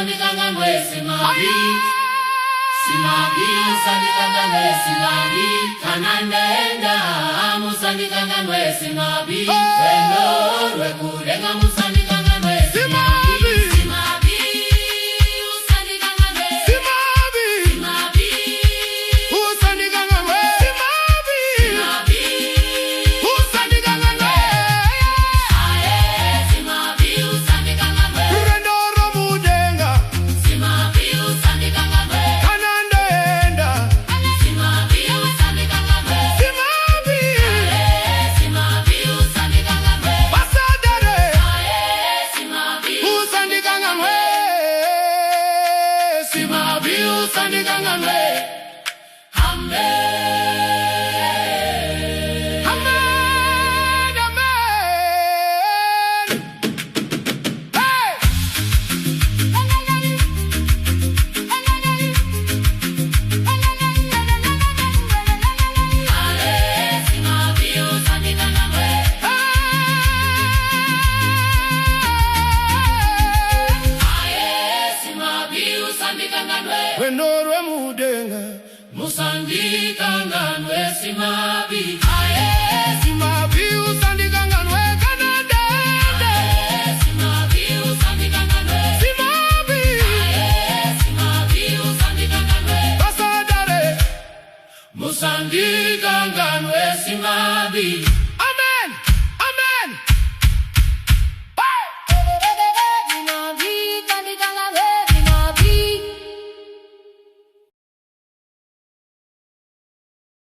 usandikanganwe simabi. Simabi usandikanganwe simabi. Kanandenda musandikanganwe simabi. Wendo rwekurenga musandikanganwe simabi. Simabi usandikanganwe simabi. Simabi usandikanganwe simabi. Simabi usandikanganwe. Aye simabi usandikanganwe. Rendoro mudenga. Simabi usandikanganwe. Kanandenda. Simabi usandikanganwe. Simabi. Aye simabi usandikanganwe. Basadare. Aye simabi usandikanganwe. Simabi usandikanganwe. Amen. Amen. Amen. Hey! Aye simabi usandikanganwe. Aye simabi usandikanganwe. Wenorwe mudenga musandikanganwe simabi. Aye simabi usandikanganwe. Kanandenda. Aye simabi usandikanganwe. Simabi. Aye simabi usandikanganwe. Basadare musandikanganwe simabi.